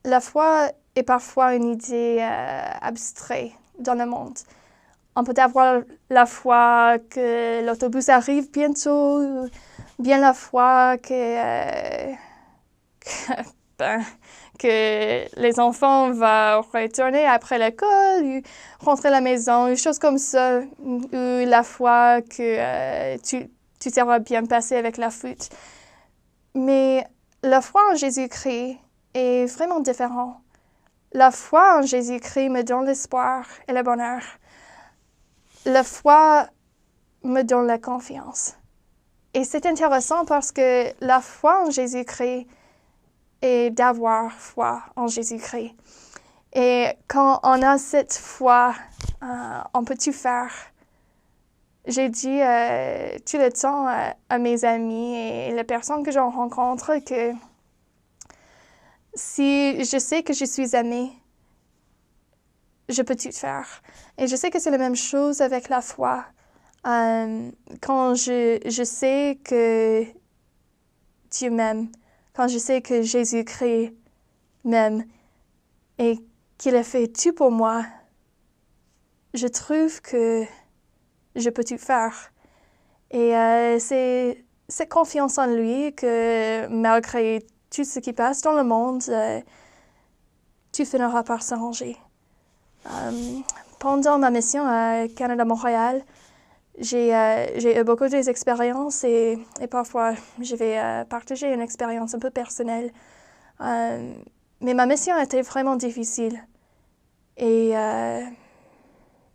La foi est parfois une idée abstraite dans le monde. On peut avoir la foi que l'autobus arrive bientôt, ou bien la foi ben, que les enfants vont retourner après l'école, ou rentrer à la maison, une chose comme ça, ou la foi que tu seras bien passé avec la foot. Mais la foi en Jésus-Christ est vraiment différente. La foi en Jésus-Christ me donne l'espoir et le bonheur. La foi me donne la confiance. Et c'est intéressant parce que la foi en Jésus-Christ est d'avoir foi en Jésus-Christ. Et quand on a cette foi, on peut tout faire. J'ai dit tout le temps à mes amis et les personnes que je rencontre que si je sais que je suis aimée, je peux tout faire. Et je sais que c'est la même chose avec la foi. Quand je sais que Dieu m'aime, quand je sais que Jésus-Christ m'aime et qu'il a fait tout pour moi, je trouve que je peux tout faire. Et c'est cette confiance en lui que malgré tout ce qui passe dans le monde, tout finira par s'arranger. Pendant ma mission à Canada-Montréal, j'ai eu beaucoup d'expériences et parfois je vais partager une expérience un peu personnelle. Mais ma mission était vraiment difficile. Et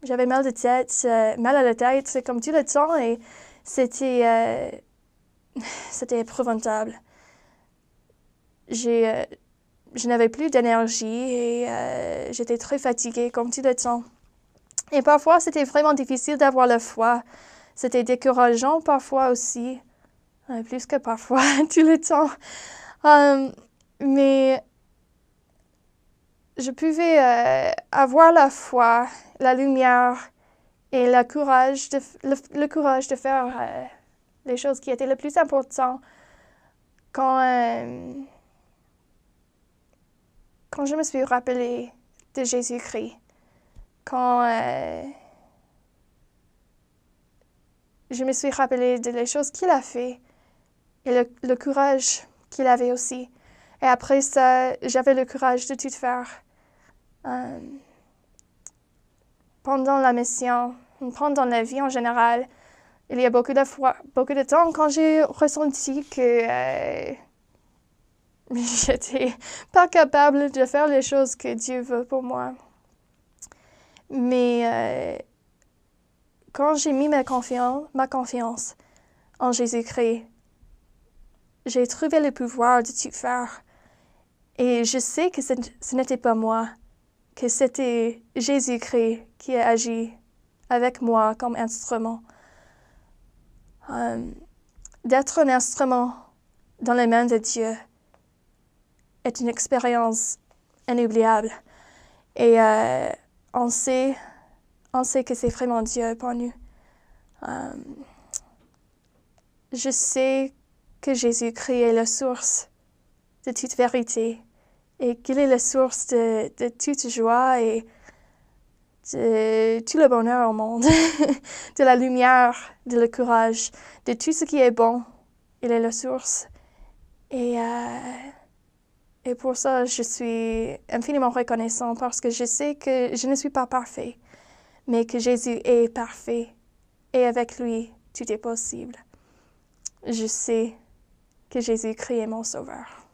j'avais mal à la tête comme tout le temps et c'était épouvantable. Je n'avais plus d'énergie et j'étais très fatiguée comme tout le temps. Et parfois, c'était vraiment difficile d'avoir la foi. C'était décourageant parfois aussi, plus que parfois, tout le temps. Mais je pouvais avoir la foi, la lumière et le courage de faire les choses qui étaient le plus important quand je me suis rappelée de Jésus-Christ. Quand je me suis rappelée de les choses qu'il a fait et le courage qu'il avait aussi. Et après ça, j'avais le courage de tout faire. Pendant la mission, pendant la vie en général, il y a beaucoup de temps quand j'ai ressenti que j'étais pas capable de faire les choses que Dieu veut pour moi. Mais quand j'ai mis ma confiance en Jésus-Christ, j'ai trouvé le pouvoir de tout faire. Et je sais que ce n'était pas moi, que c'était Jésus-Christ qui a agi avec moi comme instrument. D'être un instrument dans les mains de Dieu est une expérience inoubliable. Et on sait que c'est vraiment Dieu pour nous. Je sais que Jésus-Christ est la source de toute vérité et qu'il est la source de toute joie et de tout le bonheur au monde, de la lumière, de le courage, de tout ce qui est bon. Il est la source. Et pour ça, je suis infiniment reconnaissante parce que je sais que je ne suis pas parfait, mais que Jésus est parfait et avec lui, tout est possible. Je sais que Jésus-Christ est mon sauveur.